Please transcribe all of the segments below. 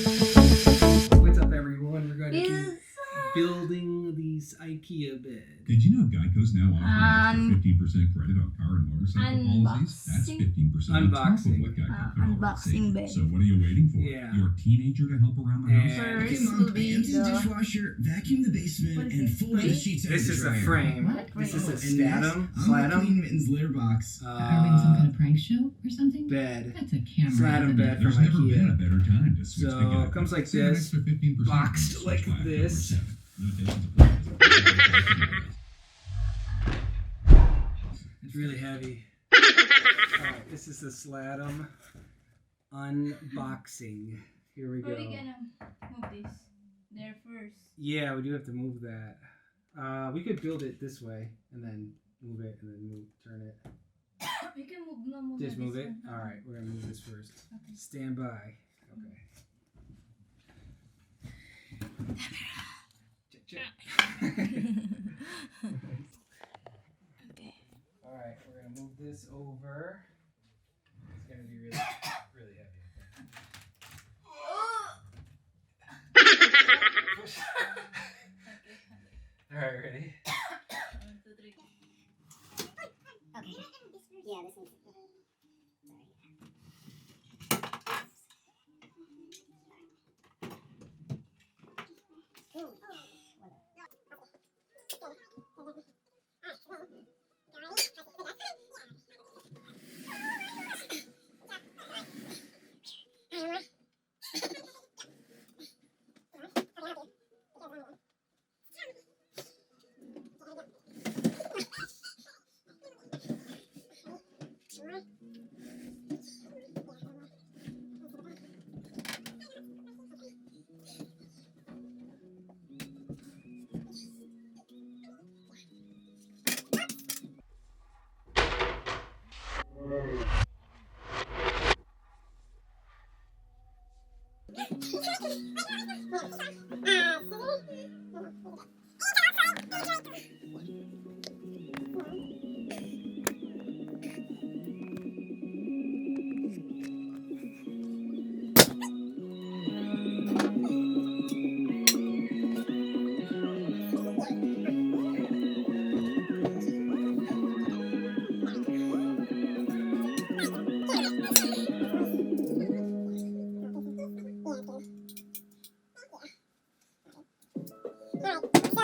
What's up, everyone? We're going to be building these IKEA beds. Did you know Geico's now offering 15% credit on car and motorcycle policies? That's 15% on top of what Geico could unboxing already bed. save. So what are you waiting for? Yeah. Your teenager to help around the house? First Okay, Mom, will be empty the the dishwasher, vacuum the basement, What is and it, fold the frame? sheets out This of the is a dryer. frame. What? This is a And next, statum. I'm gonna Slatum. clean Mitten's litter box. Are we in some kind of prank show or something? Bed. That's a camera. Slatum isn't bed it? There's from never been a IKEA. better time to switch to So, Geico. it comes like Save an this, extra 15% boxed when you like switch to this. October 7th. Limitations apply. It's really heavy. Alright, this is the Slatum unboxing. Here we Are we go. gonna move this there first? Yeah, we do have to move that. We could build it this way and then move it and then turn it. We can move Just move this it? one. Alright, we're gonna move this first. Okay. Stand by. Okay. Check, check. Okay. Alright, we're gonna move this over. It's gonna be really, really heavy. Push. Alright, ready? 1, 2, 3. Okay. Yeah, this needs. Alright,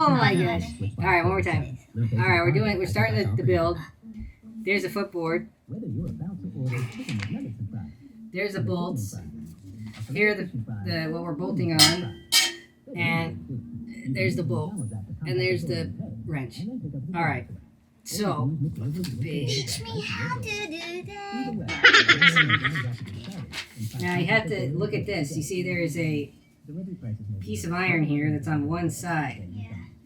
Oh my gosh. All right, one more time. All right, we're starting the build. There's a footboard. There's the bolts. Here are the what we're bolting on. And there's the bolt. And there's the wrench. All right. So, Teach me how to do that. now you have to look at this. You see there is a piece of iron here that's on one side.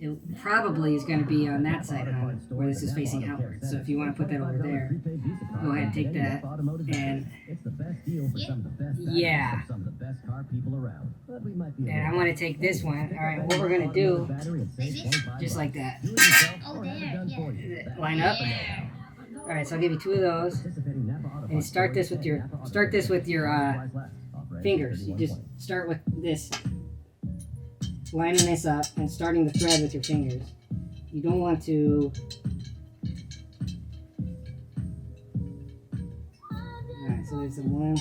It probably is going to be on that side, where this is facing outward. So if you want to put that over there, go ahead and take that. And yeah. And I want to take this one. All right, what we're going to do, just like that. Oh, there. Yeah. Line up. All right, so I'll give you 2 of those. And start this with your fingers. You just start with this. Lining this up and starting the thread with your fingers. You don't want to. Alright, so there's the one.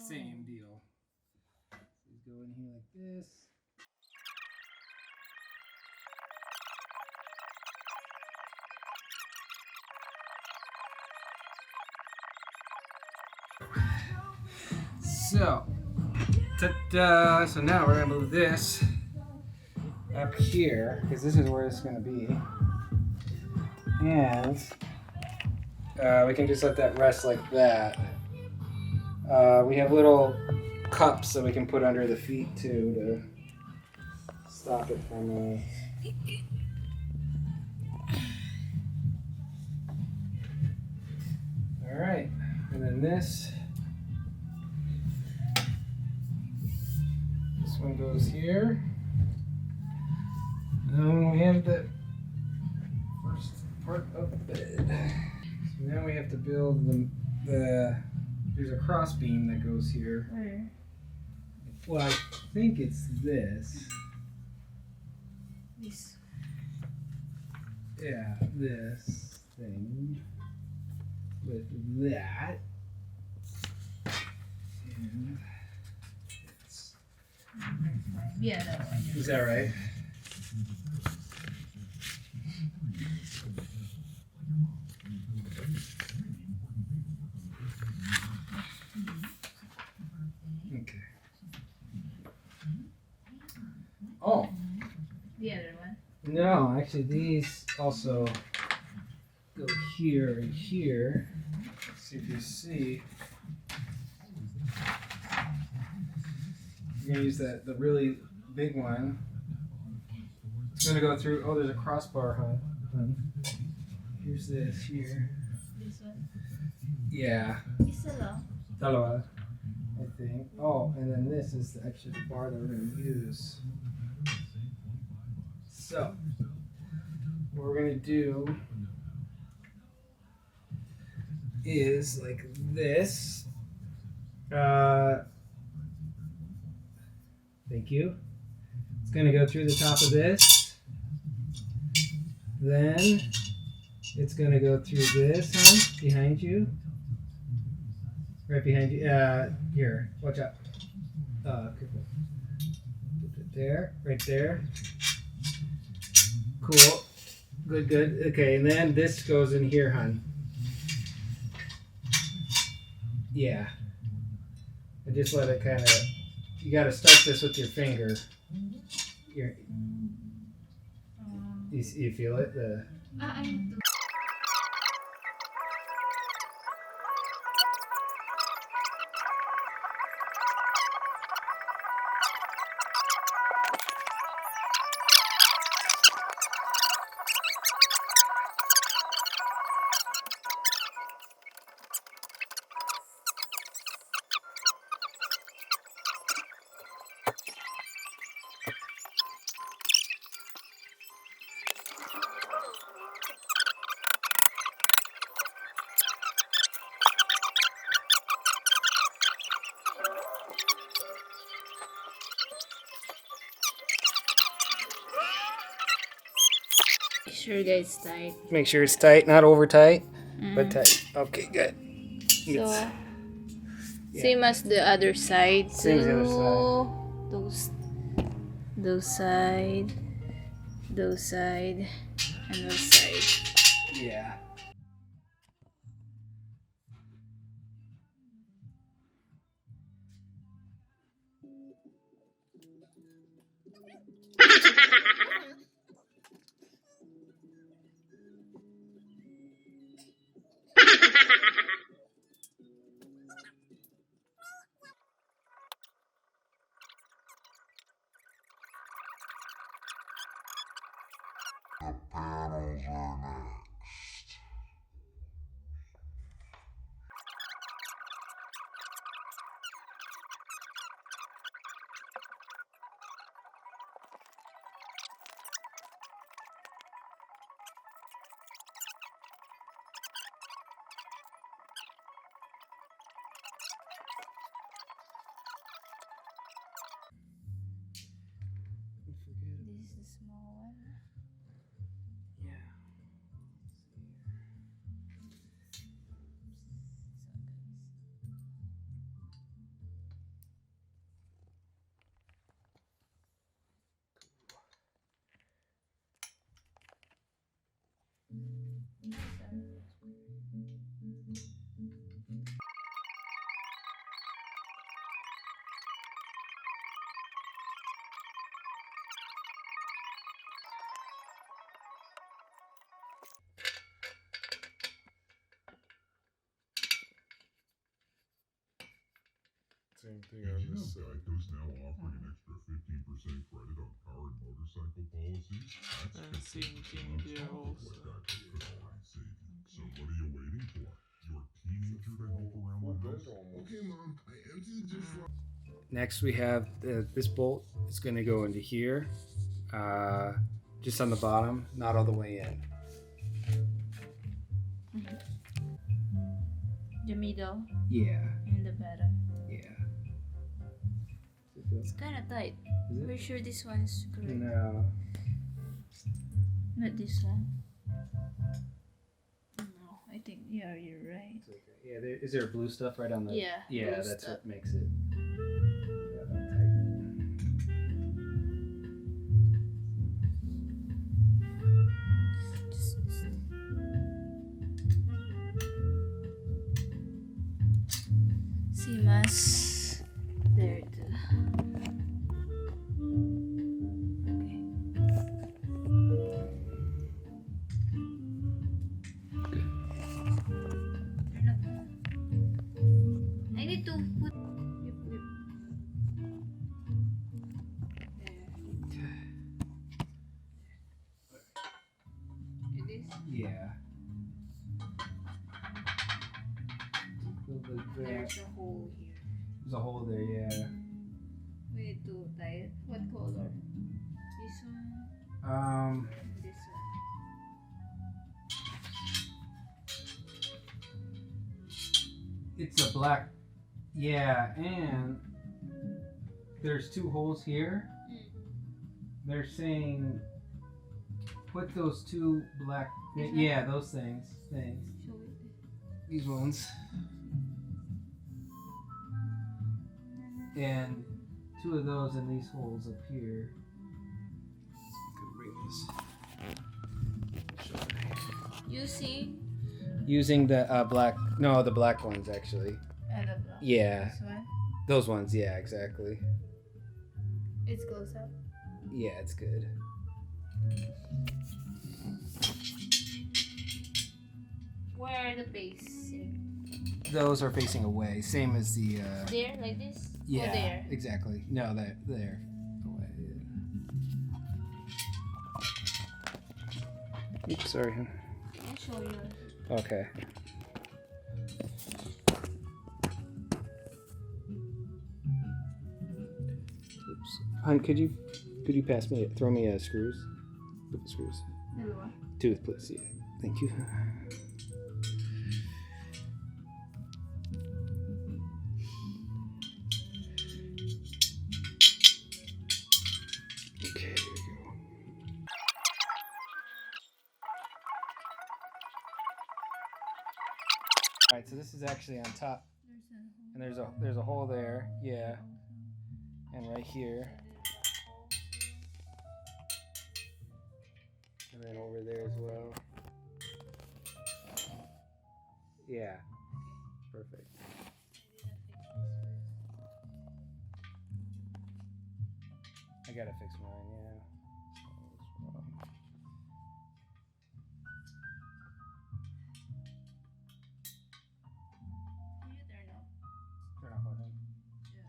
Same deal. So go in here like this. So, ta-da! So now we're gonna move this up here because this is where it's gonna be, and we can just let that rest like that. We have little cups that we can put under the feet too to stop it from. All right, and then this one goes here. And then we have the first part of the bed. So now we have to build the there's a cross beam that goes here. Where? Well, I think it's this. This. Yeah, this thing with that. And Yeah, that one. is that right? Okay. Oh. The other one. No, actually these also go here and here. Let's see if you see. You're gonna use the really big one. It's gonna go through. Oh, there's a crossbar, huh? Here's this here. This one. Yeah. Isa lang. Dalawa, I think. Oh, and then this is actually the bar that we're gonna use. So, what we're gonna do is like this. Thank you. It's gonna go through the top of this. Then it's gonna go through this, huh? Behind you. Right behind you. Here. Watch out. Careful. Put it there. Right there. Cool. Good, good. Okay, and then this goes in here, hon. Yeah. And just let it kind of. You got to start this with your finger. You feel it? I'm sure guys tight. Make sure it's tight, not over tight, but tight. Okay, good. So same as the other side. Same as the other side. Those side, those side, and those side. Yeah. This is the small one. Same thing on this side. Geico's now offering an extra 15% credit on car and motorcycle policies. That's same thing here also. What Geico could already save you. So what are you waiting for? Your teenager to help around the house? Okay, Mom, I emptied the dishwasher. Next we have this bolt. It's going to go into here, just on the bottom, not all the way in. The middle Yeah, and the bottom. yeah. It's kind of tight. Is it? We're sure this one is correct. No. Not this one. No, I think you're right. Yeah, is there blue stuff right on the? Yeah, Yeah, blue that's stuff. what makes it. Just pass there too. Okay. Turn up. I need to put. There. It is. Yeah. There's a hole here. There's a hole there, yeah. We need to tie it. What color? This one. And this one. It's a black. Yeah, and there's 2 holes here. They're saying put those 2 black. Yeah, those things. Show it. These ones. And 2 of those in these holes up here. Bring this. Using the black. No, the black ones actually. And the black. Yeah, This one. those ones. Yeah, exactly. It's close up. Yeah, it's good. Where are the facing? Those are facing away, same as the. There, like this? Yeah, Or there? exactly. No, there. Away. Yeah. Oops, sorry. I'll show you. Okay. Oops. Hon, could you throw me screws? Put the screws. Dalawa. 2, please. Yeah. Thank you. Okay, here we go. All right, so this is actually on top, and there's a hole there. Yeah, and right here, and then over there as well. Yeah, perfect. I gotta fix mine. Yeah. So what's wrong? Can you turn off Turn off what? video?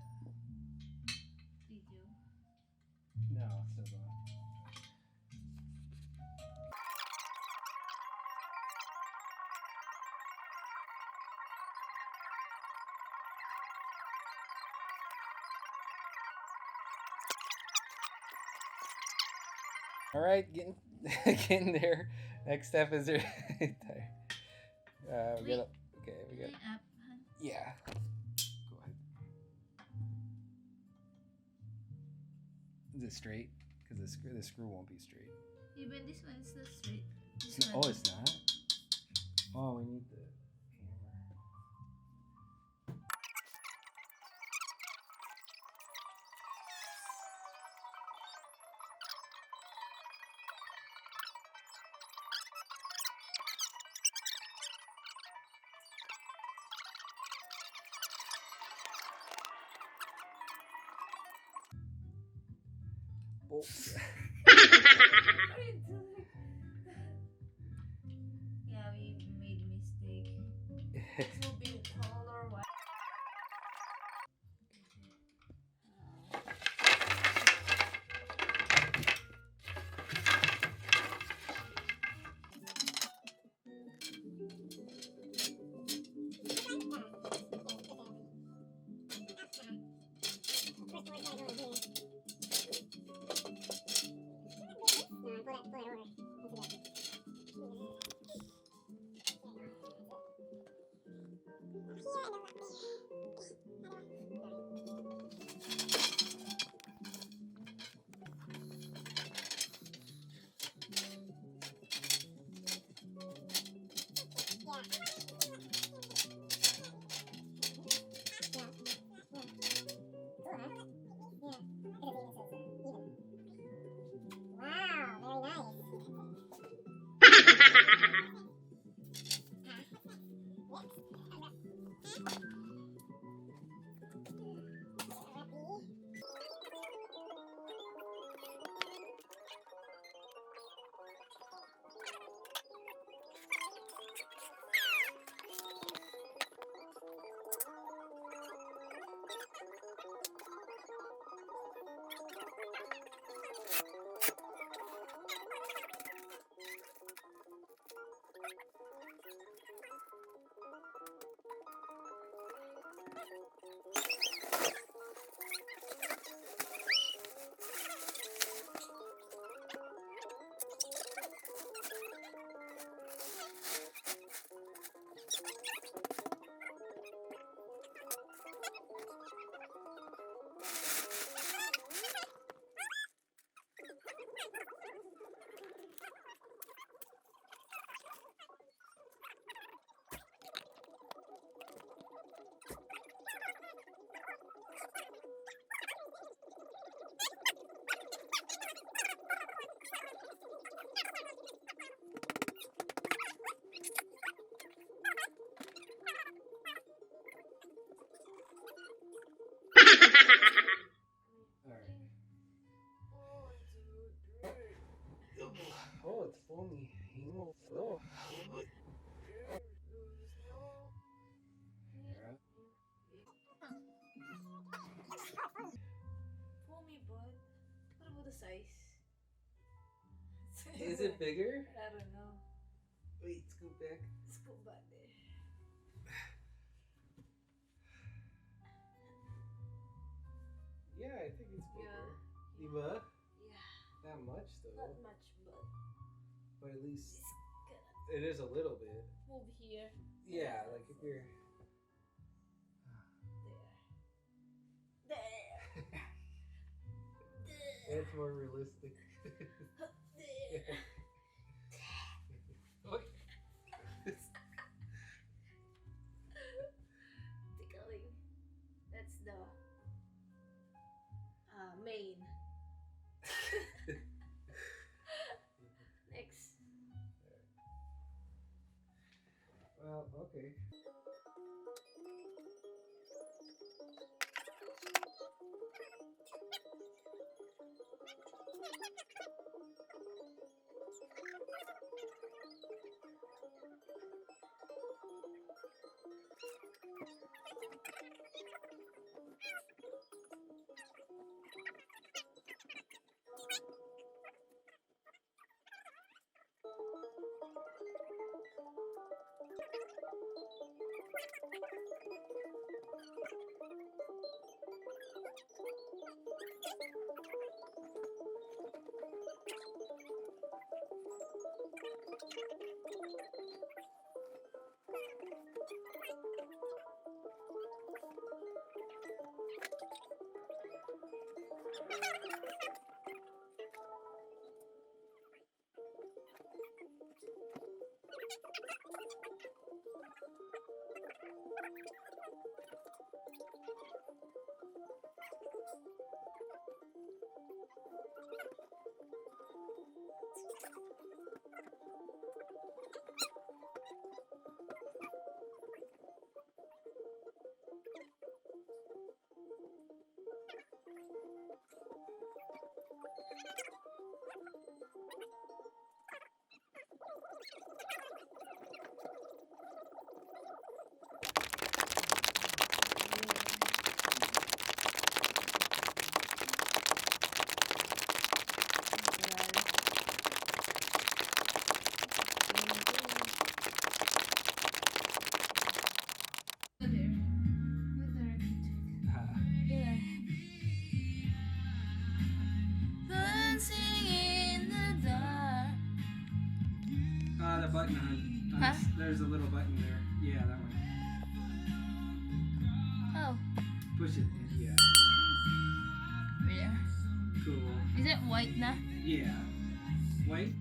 No, it's still going. All right, getting there. Next step is there. We got. Okay, we got. Up, hun. Yeah. Go ahead. Is it straight? Because the screw won't be straight. Even this one is not straight. This It's, one. oh, it's not. Oh, we need the hammer. Bolts. Yeah, we made mistake. This will be color white. Put it order. the size. Is it bigger? I don't know. Wait, scoot back. Let's go back there. Yeah, I think it's bigger. Yeah. Diba? Yeah. Not much though. Not much, but But at least it's gonna it is a little bit. move here. Yeah, like if you're. There. There. It's more realistic. There. Okay. Tickling. That's the main. Next. Well, okay. Dancing in the dark. The button on. Huh? There's a little button there. Yeah, that one. Oh, Push it. Yeah. yeah. Cool. Is it white na? Yeah. White?